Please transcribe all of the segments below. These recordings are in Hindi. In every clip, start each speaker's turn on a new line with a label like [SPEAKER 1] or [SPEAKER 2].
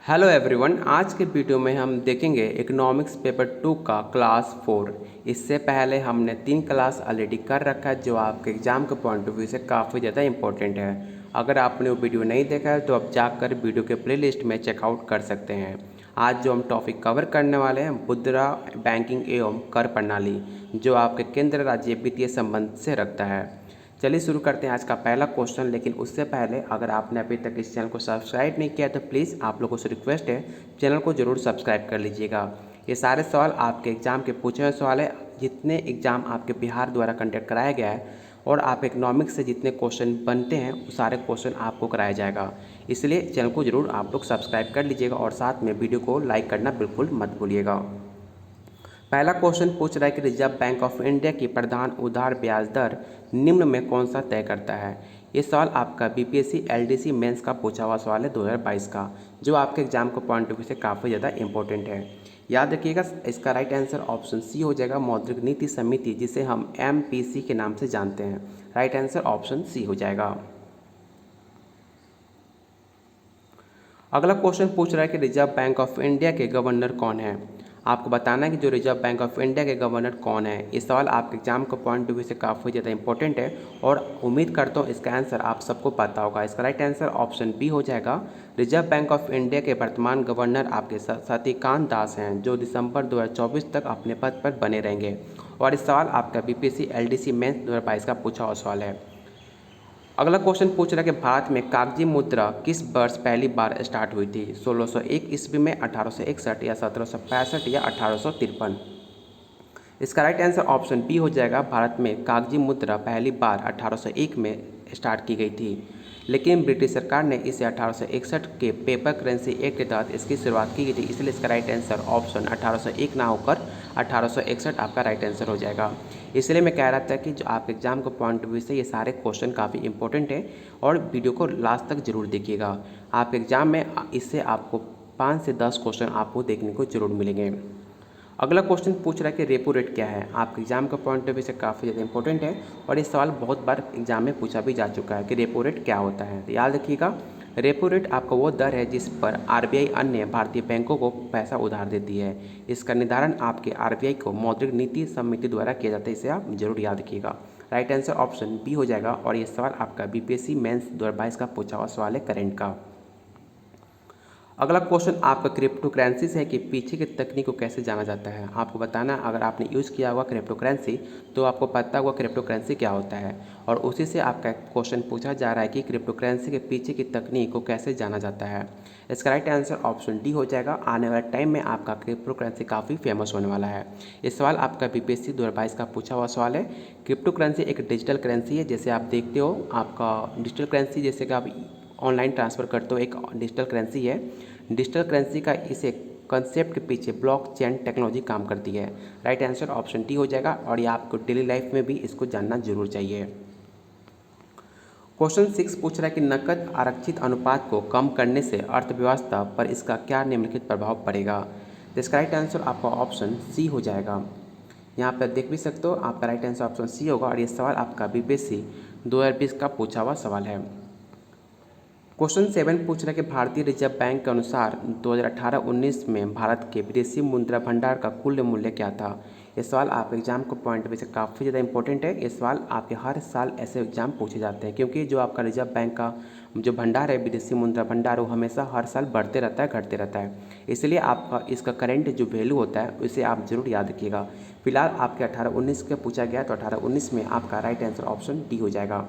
[SPEAKER 1] हेलो एवरीवन, आज के वीडियो में हम देखेंगे इकोनॉमिक्स पेपर 2 का क्लास 4। इससे पहले हमने 3 क्लास ऑलरेडी कर रखा है जो आपके एग्ज़ाम के पॉइंट ऑफ व्यू से काफ़ी ज़्यादा इंपॉर्टेंट है। अगर आपने वो वीडियो नहीं देखा है तो आप जाकर वीडियो के प्लेलिस्ट में चेकआउट कर सकते हैं। आज जो हम टॉपिक कवर करने वाले हैं मुद्रा बैंकिंग एवं कर प्रणाली, जो आपके केंद्र राज्य वित्तीय संबंध से रखता है। चलिए शुरू करते हैं आज का पहला क्वेश्चन। लेकिन उससे पहले अगर आपने अभी तक इस चैनल को सब्सक्राइब नहीं किया तो प्लीज़ आप लोगों से रिक्वेस्ट है, चैनल को ज़रूर सब्सक्राइब कर लीजिएगा। ये सारे सवाल आपके एग्ज़ाम के पूछे हुए सवाल है। जितने एग्ज़ाम आपके बिहार द्वारा कंडक्ट कराया गया है और आप इकोनॉमिक्स से जितने क्वेश्चन बनते हैं वो सारे क्वेश्चन आपको कराया जाएगा। इसलिए चैनल को ज़रूर आप लोग सब्सक्राइब कर लीजिएगा और साथ में वीडियो को लाइक करना बिल्कुल मत भूलिएगा। पहला क्वेश्चन पूछ रहा है कि रिजर्व बैंक ऑफ इंडिया की प्रधान उधार ब्याज दर निम्न में कौन सा तय करता है। ये सवाल आपका बीपीएससी एलडीसी मेंस का पूछा हुआ सवाल है 2022 का, जो आपके एग्जाम के पॉइंट ऑफ व्यू से काफ़ी ज़्यादा इंपॉर्टेंट है। याद रखिएगा, इसका राइट आंसर ऑप्शन सी हो जाएगा, मौद्रिक नीति समिति, जिसे हम एमपीसी के नाम से जानते हैं। राइट आंसर ऑप्शन सी हो जाएगा। अगला क्वेश्चन पूछ रहा है कि रिजर्व बैंक ऑफ इंडिया के गवर्नर कौन है। आपको बताना है कि जो रिजर्व बैंक ऑफ इंडिया के गवर्नर कौन है। ये सवाल आपके एग्जाम के पॉइंट ऑफ व्यू से काफ़ी ज़्यादा इंपॉर्टेंट है और उम्मीद करता हूँ इसका आंसर आप सबको पता होगा। इसका राइट आंसर ऑप्शन बी हो जाएगा। रिजर्व बैंक ऑफ इंडिया के वर्तमान गवर्नर आपके शक्तिकांत दास हैं, जो दिसंबर 2024 तक अपने पद पर बने रहेंगे। और इस सवाल आपका बीपीएससी एलडीसी मेंस 2022 का पूछा हुआ सवाल है। अगला क्वेश्चन पूछ रहा है कि भारत में कागजी मुद्रा किस वर्ष पहली बार स्टार्ट हुई थी। 1601 ईस्वी में, 1861 या 1765 या 1853। इसका राइट आंसर ऑप्शन बी हो जाएगा। भारत में कागजी मुद्रा पहली बार 1801 में स्टार्ट की गई थी, लेकिन ब्रिटिश सरकार ने इसे 1861 के पेपर करेंसी एक्ट के तहत इसकी शुरुआत की गई थी। इसलिए इसका राइट आंसर ऑप्शन 1801 ना होकर 1861 आपका राइट आंसर हो जाएगा। इसलिए मैं कह रहा था कि जो आप एग्जाम के पॉइंट ऑफ व्यू से ये सारे क्वेश्चन काफ़ी इंपॉर्टेंट है और वीडियो को लास्ट तक जरूर देखिएगा। आप एग्जाम में इससे आपको 5 से 10 क्वेश्चन आपको देखने को जरूर मिलेंगे। अगला क्वेश्चन पूछ रहा है कि रेपो रेट क्या है। आपके एग्जाम का पॉइंट ऑफ व्यू से काफ़ी ज़्यादा इंपॉर्टेंट है और ये सवाल बहुत बार एग्जाम में पूछा भी जा चुका है कि रेपो रेट क्या होता है। तो याद रखिएगा, रेपो रेट आपका वो दर है जिस पर आरबीआई अन्य भारतीय बैंकों को पैसा उधार देती है। इसका निर्धारण आपके आरबीआई को मौद्रिक नीति समिति द्वारा किया जाता है। इसे आप जरूर याद रखिएगा। राइट आंसर ऑप्शन बी हो जाएगा और ये सवाल आपका बीपीएससी मेंस 2022 का पूछा हुआ सवाल है करंट का। अगला क्वेश्चन आपका क्रिप्टो करेंसी से है कि पीछे की तकनीक को कैसे जाना जाता है। आपको बताना, अगर आपने यूज़ किया हुआ क्रिप्टो करेंसी तो आपको पता होगा क्रिप्टो करेंसी क्या होता है। और उसी से आपका क्वेश्चन पूछा जा रहा है कि क्रिप्टो करेंसी के पीछे की तकनीक को कैसे जाना जाता है। इसका राइट आंसर ऑप्शन डी हो जाएगा। आने वाले टाइम में आपका क्रिप्टो करेंसी काफ़ी फेमस होने वाला है। ये सवाल आपका बीपीएससी 2022 का पूछा हुआ सवाल है। क्रिप्टो करेंसी एक डिजिटल करेंसी है, जैसे आप देखते हो आपका डिजिटल करेंसी, जैसे कि आप ऑनलाइन ट्रांसफ़र करते हो, एक डिजिटल करेंसी है। डिजिटल करेंसी का इस एक कंसेप्ट के पीछे ब्लॉकचेन टेक्नोलॉजी काम करती है। राइट आंसर ऑप्शन डी हो जाएगा और ये आपको डेली लाइफ में भी इसको जानना जरूर चाहिए। क्वेश्चन 6 पूछ रहा है कि नकद आरक्षित अनुपात को कम करने से अर्थव्यवस्था पर इसका क्या निम्नलिखित प्रभाव पड़ेगा। इसका राइट आंसर आपका ऑप्शन सी हो जाएगा। यहाँ पर देख भी सकते हो, आपका राइट आंसर ऑप्शन सी होगा और ये सवाल आपका बीपीएससी 2020 का पूछा हुआ सवाल है। क्वेश्चन 7 पूछ रहा है कि भारतीय रिजर्व बैंक के अनुसार 2018-19 में भारत के विदेशी मुद्रा भंडार का कुल मूल्य क्या था। ये सवाल आप एग्जाम को पॉइंट में से काफ़ी ज़्यादा इंपॉर्टेंट है। ये सवाल आपके हर साल ऐसे एग्जाम पूछे जाते हैं, क्योंकि जो आपका रिजर्व बैंक का जो भंडार है, विदेशी मुद्रा भंडार, वो हमेशा हर साल बढ़ते रहता है, घटते रहता है। इसलिए आपका इसका करेंट जो वैल्यू होता है उसे आप जरूर याद रखिएगा। फिलहाल आपके 18-19 का पूछा गया तो 18-19 में आपका राइट आंसर ऑप्शन डी हो जाएगा।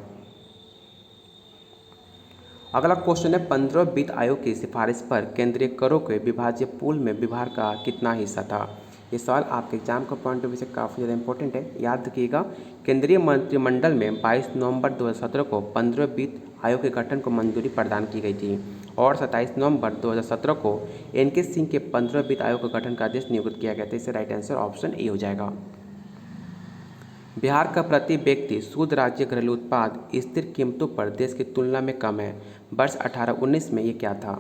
[SPEAKER 1] अगला क्वेश्चन है 15 वित्त आयोग की सिफारिश पर केंद्रीय करों के विभाज्य पूल में बिहार का कितना हिस्सा था। ये सवाल आपके एग्जाम का पॉइंट ऑफ व्यू से काफ़ी ज़्यादा इंपॉर्टेंट है। याद रखिएगा, केंद्रीय मंत्रिमंडल में 22 नवंबर 2017 को 15 वित्त आयोग के गठन को मंजूरी प्रदान की गई थी और 27 नवंबर 2017 को एनके सिंह के 15 वित्त आयोग का गठन का आदेश नियुक्त किया गया था। इससे राइट आंसर ऑप्शन ए हो जाएगा। बिहार का प्रति व्यक्ति शुद्ध राज्य घरेलू उत्पाद स्थिर कीमतों पर देश की तुलना में कम है। वर्ष 18-19 में ये क्या था।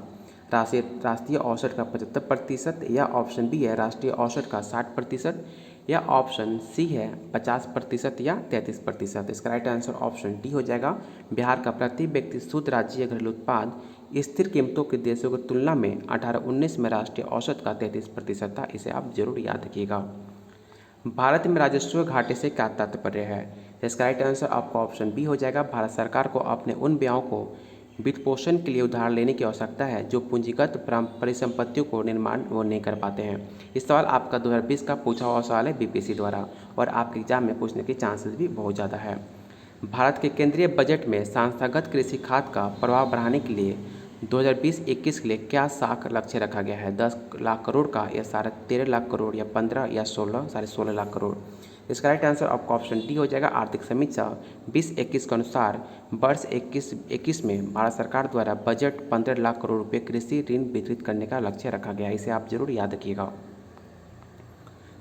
[SPEAKER 1] राष्ट्रीय औसत का 75%, या ऑप्शन बी है राष्ट्रीय औसत का 60%, या ऑप्शन सी है 50% या 33%। इसका राइट आंसर ऑप्शन डी हो जाएगा। बिहार का प्रति व्यक्ति शुद्ध राज्य घरेलू उत्पाद स्थिर कीमतों के देशों की तुलना में 18-19 में राष्ट्रीय औसत का 33% था। इसे आप जरूर याद रखिएगा। भारत में राजस्व घाटे से क्या तात्पर्य है? इसका राइट आंसर आपका ऑप्शन बी हो जाएगा। भारत सरकार को अपने उन व्ययों को वित्त पोषण के लिए उधार लेने की आवश्यकता है जो पूंजीगत परिसंपत्तियों को निर्माण वो नहीं कर पाते हैं। इस सवाल आपका 2020 का पूछा हुआ सवाल है बीपीएससी द्वारा, और आपके एग्जाम में पूछने के चांसेस भी बहुत ज़्यादा है। भारत के केंद्रीय बजट में संस्थागत कृषि खात का प्रभाव बढ़ाने के लिए 2020-21 के लिए क्या साख लक्ष्य रखा गया है? 10 लाख करोड़ का, या 13.5 लाख करोड़, या 15, या 16 लाख करोड़? इसका राइट आंसर आपका ऑप्शन डी हो जाएगा। आर्थिक समीक्षा 2021 के अनुसार वर्ष 21 में भारत सरकार द्वारा बजट 15 लाख करोड़ रुपये कृषि ऋण वितरित करने का लक्ष्य रखा गया। इसे आप जरूर याद रखिएगा।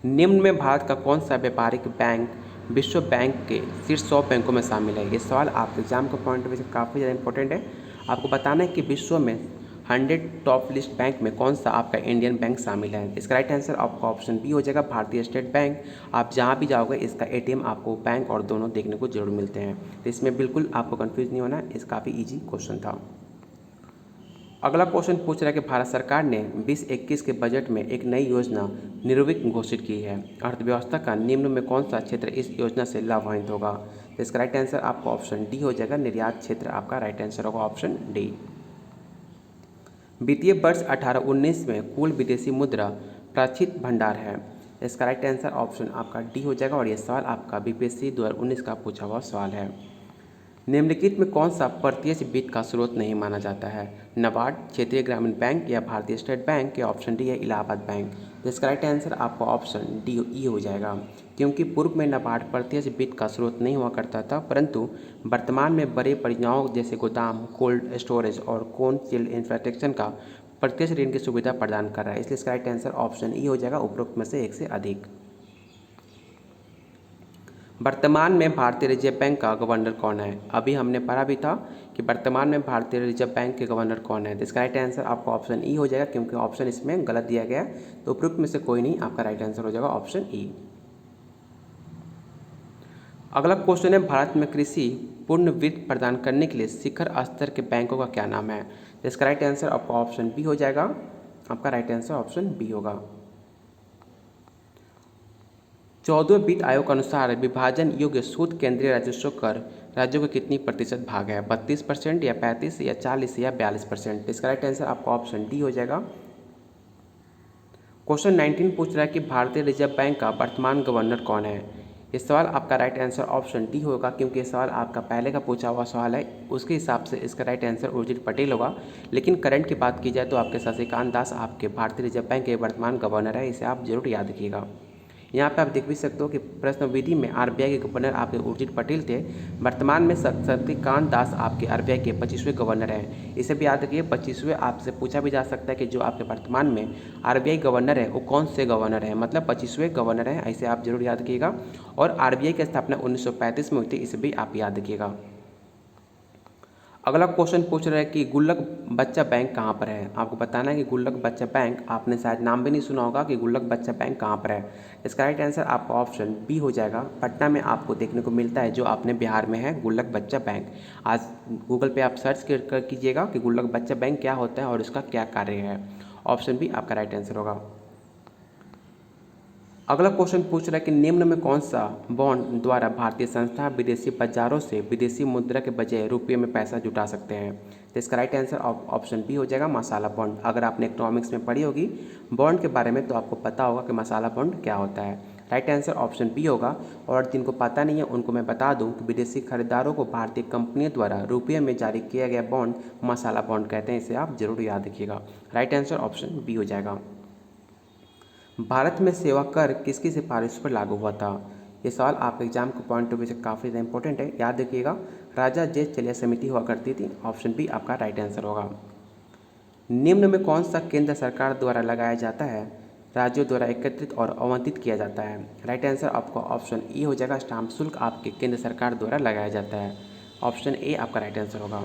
[SPEAKER 1] निम्न में भारत का कौन सा व्यापारिक बैंक विश्व बैंक के शीर्ष 100 बैंकों में शामिल है? ये सवाल आपके एग्जाम के पॉइंट ऑफ व्यू से काफ़ी ज़्यादा इंपॉर्टेंट है। आपको बताना है कि विश्व में 100 टॉप लिस्ट बैंक में कौन सा आपका इंडियन बैंक शामिल है। इसका राइट आंसर आपका ऑप्शन बी हो जाएगा, भारतीय स्टेट बैंक। आप जहाँ भी जाओगे इसका एटीएम आपको बैंक और दोनों देखने को जरूर मिलते हैं, तो इसमें बिल्कुल आपको कंफ्यूज नहीं होना। इस काफ़ी ईजी क्वेश्चन था। अगला क्वेश्चन पूछ रहा है कि भारत सरकार ने 2021 के बजट में एक नई योजना निर्विक घोषित की है। अर्थव्यवस्था का निम्न में कौन सा क्षेत्र इस योजना से लाभान्वित होगा? तो इसका राइट आंसर आपका ऑप्शन डी हो जाएगा, निर्यात क्षेत्र आपका राइट आंसर होगा, ऑप्शन डी। वित्तीय वर्ष 18-19 में कुल विदेशी मुद्रा प्राचित भंडार है। इसका राइट आंसर ऑप्शन आपका डी हो जाएगा, और यह सवाल आपका बीपीएससी 2019 का पूछा हुआ सवाल है। निम्नलिखित में कौन सा प्रत्यक्ष वित्त का स्रोत नहीं माना जाता है? नाबार्ड, क्षेत्रीय ग्रामीण बैंक, या भारतीय स्टेट बैंक, या ऑप्शन डी है इलाहाबाद बैंक? जिसका राइट आंसर आपका ऑप्शन डी ई हो जाएगा, क्योंकि पूर्व में नाबार्ड प्रत्यक्ष वित्त का स्रोत नहीं हुआ करता था, परंतु वर्तमान में बड़े परियोजनाओं जैसे गोदाम, कोल्ड स्टोरेज और कोल्ड चिल्ड इंफ्रास्ट्रक्चर का प्रत्यक्ष ऋण की सुविधा प्रदान कर रहा है। इसलिए इसका राइट आंसर ऑप्शन ई हो जाएगा, उपरोक्त में से एक से अधिक। वर्तमान में भारतीय रिजर्व बैंक का गवर्नर कौन है? अभी हमने पढ़ा भी था कि वर्तमान में भारतीय रिजर्व बैंक के गवर्नर कौन है। तो इसका राइट आंसर आपका ऑप्शन ई हो जाएगा, क्योंकि ऑप्शन इसमें गलत दिया गया है, तो उपयुक्त में से कोई नहीं, आपका राइट आंसर हो जाएगा ऑप्शन ई। अगला क्वेश्चन है, भारत में कृषि पूर्ण वित्त प्रदान करने के लिए शिखर स्तर के बैंकों का क्या नाम है? तो इसका राइट आंसर आपका ऑप्शन बी हो जाएगा, आपका राइट आंसर ऑप्शन बी होगा। 14वें वित्त आयोग के अनुसार विभाजन योग्य शुद्ध केंद्रीय राजस्व कर राज्यों का कितनी प्रतिशत भाग है? 32%, या 35%, या 40%, या 42%? इसका राइट आंसर आपका ऑप्शन डी हो जाएगा। क्वेश्चन 19 पूछ रहा है कि भारतीय रिजर्व बैंक का वर्तमान गवर्नर कौन है? इस सवाल आपका राइट आंसर ऑप्शन डी होगा, क्योंकि ये सवाल आपका पहले का पूछा हुआ सवाल है, उसके हिसाब से इसका राइट आंसर उर्जित पटेल होगा। लेकिन करंट की बात की जाए तो आपके शशिकांत दास आपके भारतीय रिजर्व बैंक के वर्तमान गवर्नर है। इसे आप जरूर याद रखिएगा। यहाँ पे आप देख भी सकते हो कि प्रश्न विधि में आरबीआई के गवर्नर आपके उर्जित पटेल थे। वर्तमान में शक्तिकांत दास आपके आरबीआई के 25वें गवर्नर हैं। इसे भी याद रखिए, 25वें आपसे पूछा भी जा सकता है कि जो आपके वर्तमान में आरबीआई गवर्नर है वो कौन से गवर्नर है, मतलब 25वें गवर्नर है। ऐसे आप जरूर याद रखिएगा। और आरबीआई की स्थापना 1935 में हुई थी, इसे भी आप याद रखिएगा। अगला क्वेश्चन पूछ रहा है कि गुल्लक बच्चा बैंक कहाँ पर है? आपको बताना है कि गुल्लक बच्चा बैंक, आपने शायद नाम भी नहीं सुना होगा कि गुल्लक बच्चा बैंक कहाँ पर है। इसका राइट आंसर आपका ऑप्शन बी हो जाएगा, पटना में आपको देखने को मिलता है, जो आपने बिहार में है गुल्लक बच्चा बैंक। आज गूगल पे आप सर्च कर कीजिएगा कि गुल्लक बच्चा बैंक क्या होता है और इसका क्या कार्य है। ऑप्शन बी आपका राइट आंसर होगा। अगला क्वेश्चन पूछ रहा है कि निम्न में कौन सा बॉन्ड द्वारा भारतीय संस्था विदेशी बाजारों से विदेशी मुद्रा के बजाय रुपये में पैसा जुटा सकते हैं? तो इसका राइट आंसर ऑप्शन बी हो जाएगा, मसाला बॉन्ड। अगर आपने इकोनॉमिक्स में पढ़ी होगी बॉन्ड के बारे में तो आपको पता होगा कि मसाला बॉन्ड क्या होता है। राइट आंसर ऑप्शन बी होगा। और जिनको पता नहीं है उनको मैं बता दूं कि विदेशी खरीदारों को भारतीय कंपनियों द्वारा रुपये में जारी किया गया बॉन्ड मसाला बॉन्ड कहते हैं। इसे आप जरूर याद रखिएगा। राइट आंसर ऑप्शन बी हो जाएगा। भारत में सेवा कर किसकी सिफारिश पर लागू हुआ था? ये सवाल आपके एग्जाम के पॉइंट ऑफ व्यू से काफ़ी ज़्यादा इंपॉर्टेंट है, याद रखिएगा। राजा जय चलिया समिति हुआ करती थी। ऑप्शन बी आपका राइट आंसर होगा। निम्न में कौन सा केंद्र सरकार द्वारा लगाया जाता है, राज्यों द्वारा एकत्रित और आवंटित किया जाता है? राइट आंसर आपका ऑप्शन ए हो जाएगा, स्टाम्प शुल्क आपके केंद्र सरकार द्वारा लगाया जाता है। ऑप्शन ए आपका राइट आंसर होगा।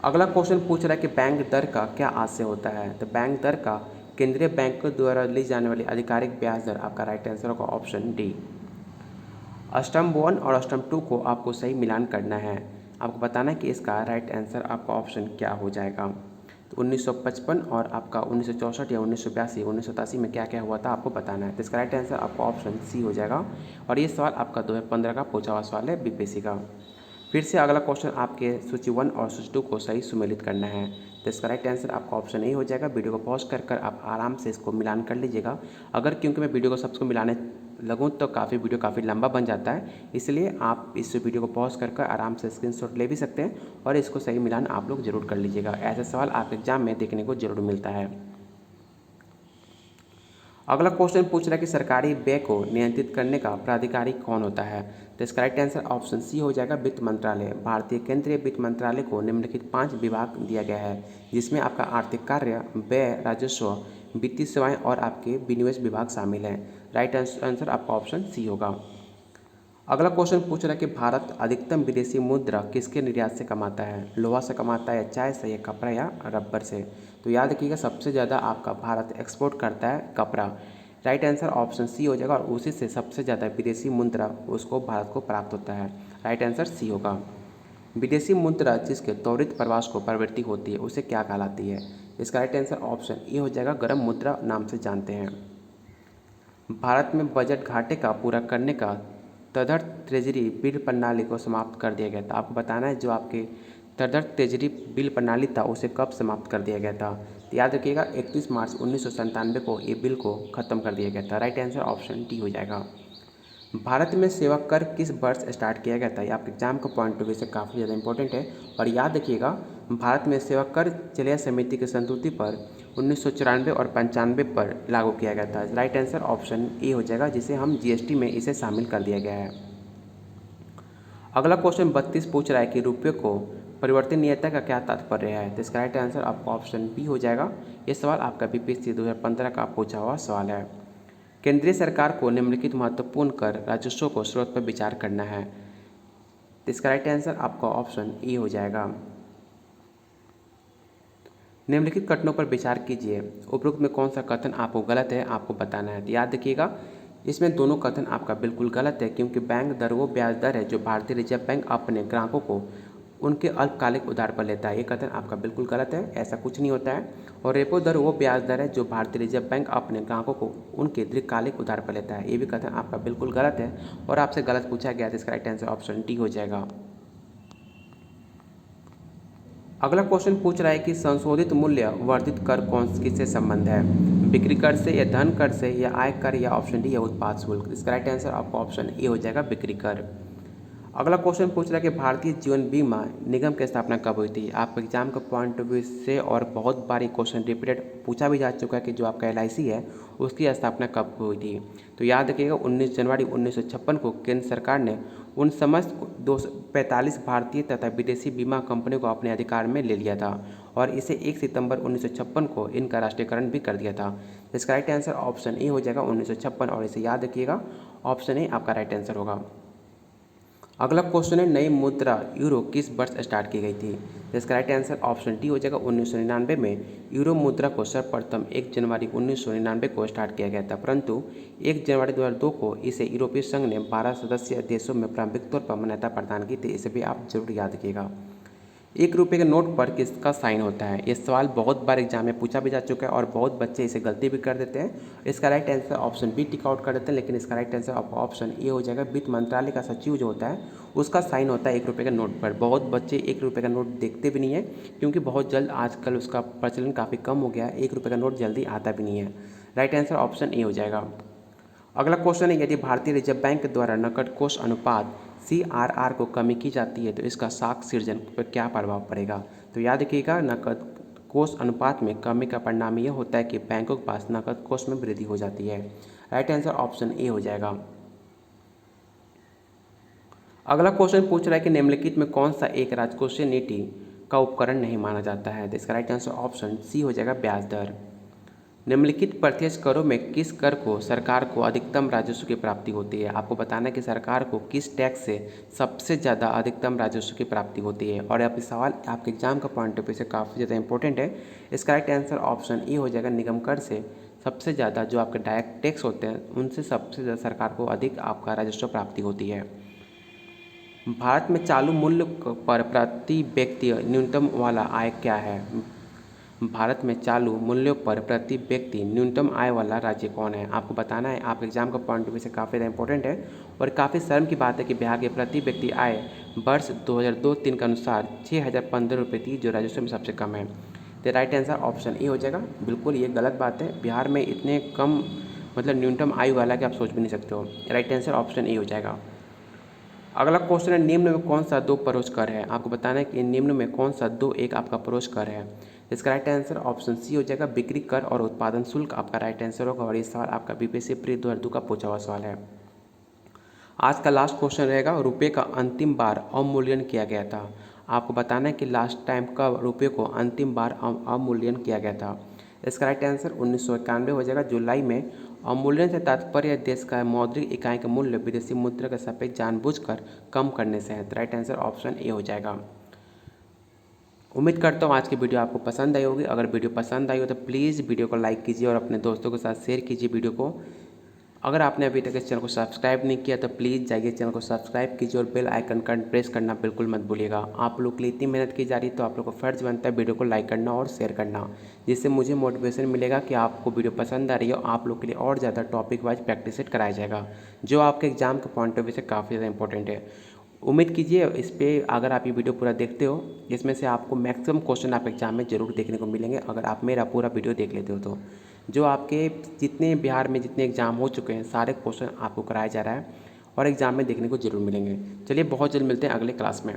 [SPEAKER 1] अगला क्वेश्चन पूछ रहा है कि बैंक दर का क्या आशय होता है? तो बैंक दर का केंद्रीय बैंक द्वारा ली जाने वाली आधिकारिक ब्याज दर। आपका राइट आंसर होगा ऑप्शन डी। स्टम्प 1 और स्टम्प 2 को आपको सही मिलान करना है। आपको बताना है कि इसका राइट आंसर आपका ऑप्शन क्या हो जाएगा। तो 1955 और आपका 1964 या 1982 1987 में क्या क्या हुआ था आपको बताना है। तो इसका राइट आंसर आपका ऑप्शन सी हो जाएगा। और ये सवाल आपका 2015 का पूछा हुआ सवाल है बीपीएससी का। फिर से अगला क्वेश्चन आपके सूची 1 और सूची 2 को सही सुमेलित करना है। तो इसका राइट आंसर आपका ऑप्शन ए हो जाएगा। वीडियो को पॉज कर आप आराम से इसको मिलान कर लीजिएगा। अगर क्योंकि मैं वीडियो को सबको मिलाने लगूँ तो वीडियो काफ़ी लंबा बन जाता है, इसलिए आप इस वीडियो को पॉज कर आराम से स्क्रीनशॉट ले भी सकते हैं और इसको सही मिलान आप लोग जरूर कर लीजिएगा। ऐसा सवाल आपके एग्जाम में देखने को जरूर मिलता है। अगला क्वेश्चन पूछ रहा है कि सरकारी व्यय को नियंत्रित करने का प्राधिकारी कौन होता है। तो इसका राइट आंसर ऑप्शन सी हो जाएगा, वित्त मंत्रालय। भारतीय केंद्रीय वित्त मंत्रालय को निम्नलिखित 5 विभाग दिया गया है, जिसमें आपका आर्थिक कार्य, व्यय, राजस्व, वित्तीय सेवाएं और आपके विनिवेश विभाग शामिल हैं। राइट आंसर आपका ऑप्शन सी होगा। अगला क्वेश्चन पूछ रहा है कि भारत अधिकतम विदेशी मुद्रा किसके निर्यात से कमाता है। लोहा से कमाता है, या चाय से, या कपड़ा, या रबर से। तो याद रखिएगा सबसे ज़्यादा आपका भारत एक्सपोर्ट करता है कपड़ा। राइट आंसर ऑप्शन सी हो जाएगा और उसी से सबसे ज़्यादा विदेशी मुद्रा उसको भारत को प्राप्त होता है। राइट आंसर सी होगा। विदेशी मुद्रा जिसके त्वरित प्रवास को प्रवृत्ति होती है उसे क्या कहलाती है। इसका राइट आंसर ऑप्शन ए हो जाएगा, गर्म मुद्रा नाम से जानते हैं। भारत में बजट घाटे का पूरा करने का तदर्थ ट्रेजरी बिल प्रणाली को समाप्त कर दिया गया था। आपको बताना है जो आपके तदर्थ ट्रेजरी बिल प्रणाली था उसे कब समाप्त कर दिया गया था। तो याद रखिएगा 31 मार्च 1997 को ये बिल को खत्म कर दिया गया था। राइट आंसर ऑप्शन डी हो जाएगा। भारत में सेवा कर किस वर्ष स्टार्ट किया गया था। ये आपके एग्जाम का पॉइंट ऑफ व्यू से काफ़ी ज़्यादा इंपॉर्टेंट है। और याद रखिएगा भारत में सेवा कर चलिया समिति की संस्तुति पर 1994 और 95 पर लागू किया गया था। राइट आंसर ऑप्शन ए हो जाएगा, जिसे हम जीएसटी में इसे शामिल कर दिया गया है। अगला क्वेश्चन 32 पूछ रहा है कि रुपये को परिवर्तनीयता का क्या तात्पर्य है। तो इसका राइट आंसर आपका ऑप्शन बी हो जाएगा। ये सवाल आपका बीपीएससी 2015 का पूछा हुआ सवाल है। केंद्रीय सरकार को निम्नलिखित महत्वपूर्ण कर राजस्व को स्रोत पर विचार करना है। तो इसका राइट आंसर आपका ऑप्शन ए हो जाएगा। निम्नलिखित कथनों पर विचार कीजिए, उपरोक्त में कौन सा कथन आपको गलत है आपको बताना है। तो याद रखिएगा इसमें दोनों कथन आपका बिल्कुल गलत है, क्योंकि बैंक दर वो ब्याज दर है जो भारतीय रिजर्व बैंक अपने ग्राहकों को उनके अल्पकालिक उधार पर लेता है। ये कथन आपका बिल्कुल गलत है, ऐसा कुछ नहीं होता है। और रेपो दर वो ब्याज दर है जो भारतीय रिजर्व बैंक अपने ग्राहकों को उनके दीर्घकालिक उधार पर लेता है। ये भी कथन आपका बिल्कुल गलत है और आपसे गलत पूछा गया तो इसका राइट आंसर ऑप्शन डी हो जाएगा। अगला क्वेश्चन पूछ रहा है कि संशोधित मूल्य वर्धित कर कौन किससे संबंध है। बिक्री कर से, या धन कर से, या आय कर, या ऑप्शन डी या उत्पाद शुल्क। इसका राइट आंसर आपका ऑप्शन ए हो जाएगा, बिक्री कर। अगला क्वेश्चन पूछ रहा है कि भारतीय जीवन बीमा निगम की स्थापना कब हुई थी। आपके एग्जाम का पॉइंट ऑफ व्यू से और बहुत बार ये क्वेश्चन रिपीटेड पूछा भी जा चुका है कि जो आपका LIC है उसकी स्थापना कब हुई थी। तो याद रखिएगा 19 जनवरी 1956 को केंद्र सरकार ने उन समस्त 245 भारतीय तथा विदेशी बीमा कंपनियों को अपने अधिकार में ले लिया था और इसे 1 सितंबर 1956 को इनका राष्ट्रीयकरण भी कर दिया था। इसका राइट आंसर ऑप्शन ए हो जाएगा 1956, और इसे याद रखिएगा ऑप्शन ए आपका राइट आंसर होगा। अगला क्वेश्चन है, नई मुद्रा यूरो किस वर्ष स्टार्ट की गई थी। तो इसका राइट आंसर ऑप्शन डी हो जाएगा 1999 में। यूरो मुद्रा को सर्वप्रथम 1 जनवरी 1999 को स्टार्ट किया गया था, परंतु 1 जनवरी 2002 को इसे यूरोपीय संघ ने 12 सदस्यीय देशों में प्रारंभिक तौर पर मान्यता प्रदान की थी। इसे भी आप जरूर याद रखिएगा। 1 रुपये के नोट पर किसका साइन होता है। ये सवाल बहुत बार एग्जाम में पूछा भी जा चुका है और बहुत बच्चे इसे गलती भी कर देते हैं। इसका right answer option B tick out कर देते हैं, लेकिन इसका राइट आंसर ऑप्शन ए हो जाएगा। वित्त मंत्रालय का सचिव जो होता है उसका साइन होता है 1 रुपये के नोट पर। बहुत बच्चे 1 रुपये का नोट देखते भी नहीं है, क्योंकि बहुत जल्द आजकल उसका प्रचलन काफ़ी कम हो गया है। 1 रुपये का नोट जल्दी आता भी नहीं है। राइट आंसर ऑप्शन ए हो जाएगा। अगला क्वेश्चन है, यदि भारतीय रिजर्व बैंक द्वारा नकद कोष अनुपात CRR को कमी की जाती है तो इसका साख सृजन पर क्या प्रभाव पड़ेगा। तो याद रखिएगा नकद कोष अनुपात में कमी का परिणाम यह होता है कि बैंकों के पास नकद कोष में वृद्धि हो जाती है। राइट आंसर ऑप्शन ए हो जाएगा। अगला क्वेश्चन पूछ रहा है कि निम्नलिखित में कौन सा एक राजकोषीय नीति का उपकरण नहीं माना जाता है। तो इसका राइट आंसर ऑप्शन सी हो जाएगा, ब्याज दर। निम्नलिखित प्रत्यक्ष करों में किस कर को सरकार को अधिकतम राजस्व की प्राप्ति होती है। आपको बताना है कि सरकार को किस टैक्स से सबसे ज़्यादा अधिकतम राजस्व की प्राप्ति होती है। और ये सवाल आपके एग्जाम का पॉइंट ऑफ व्यू से काफ़ी ज़्यादा इंपॉर्टेंट है। इसका राइट आंसर ऑप्शन ए हो जाएगा, निगम कर से सबसे ज़्यादा जो आपके डायरेक्ट टैक्स होते हैं उनसे सबसे ज़्यादा सरकार को अधिक आपका राजस्व प्राप्ति होती है। भारत में चालू मूल्य पर प्रति व्यक्ति न्यूनतम वाला आय क्या है? भारत में चालू मूल्यों पर प्रति व्यक्ति न्यूनतम आय वाला राज्य कौन है? आपको बताना है। आपके एग्जाम का पॉइंट ऑफ व्यू से काफ़ी ज़्यादा इंपॉर्टेंट है और काफ़ी शर्म की बात है कि बिहार के प्रति व्यक्ति आय वर्ष 2002-03 के अनुसार 6,015 रुपये थी, जो राजस्व में सबसे कम है। तो राइट आंसर ऑप्शन ए हो जाएगा। बिल्कुल ये गलत बात है, बिहार में इतने कम मतलब न्यूनतम आयु वाला कि आप सोच भी नहीं सकते हो। राइट आंसर ऑप्शन ए हो जाएगा। अगला क्वेश्चन है, निम्न में कौन सा दो परोक्ष कर है? आपको बताना है कि निम्न में कौन सा दो एक आपका परोक्ष कर है। इसका राइट आंसर ऑप्शन सी हो जाएगा, बिक्री कर और उत्पादन शुल्क आपका राइट आंसर होगा। और ये सवाल आपका बीपीएससी प्री 2002 का पूछा हुआ सवाल है। आज का लास्ट क्वेश्चन रहेगा, रुपये का अंतिम बार अवमूल्यन किया गया था। आपको बताना है कि लास्ट टाइम कब रुपये को अंतिम बार अवमूल्यन किया गया था। इसका राइट आंसर 1991 हो जाएगा, जुलाई में। अवमूल्यन से तात्पर्य देश का मौद्रिक इकाई का मूल्य विदेशी मुद्रा के सापेक्ष जानबूझकर कम करने से है। राइट आंसर ऑप्शन ए हो जाएगा। उम्मीद करता हूँ आज की वीडियो आपको पसंद आई होगी। अगर वीडियो पसंद आई हो तो प्लीज़ वीडियो को लाइक कीजिए और अपने दोस्तों के साथ शेयर कीजिए वीडियो को। अगर आपने अभी तक इस चैनल को सब्सक्राइब नहीं किया तो प्लीज़ जाइए चैनल को सब्सक्राइब कीजिए और बेल आइकन का प्रेस करना बिल्कुल मत भूलिएगा। आप लोग के लिए इतनी मेहनत की जा रही है तो आप लोग को फर्ज बनता है वीडियो को लाइक करना और शेयर करना, जिससे मुझे मोटिवेशन मिलेगा कि आपको वीडियो पसंद आ रही है और आप लोग के लिए और ज़्यादा टॉपिक वाइज प्रैक्टिस सेट कराया जाएगा, जो आपके एग्जाम के पॉइंट ऑफ व्यू से काफ़ी ज़्यादा इंपॉर्टेंट है। उम्मीद कीजिए इस पर अगर आप ये वीडियो पूरा देखते हो, इसमें से आपको मैक्सिमम क्वेश्चन आप एग्जाम में ज़रूर देखने को मिलेंगे अगर आप मेरा पूरा वीडियो देख लेते हो तो। जो आपके जितने बिहार में जितने एग्ज़ाम हो चुके हैं सारे क्वेश्चन आपको कराया जा रहा है और एग्ज़ाम में देखने को ज़रूर मिलेंगे। चलिए बहुत जल्द मिलते हैं अगले क्लास में।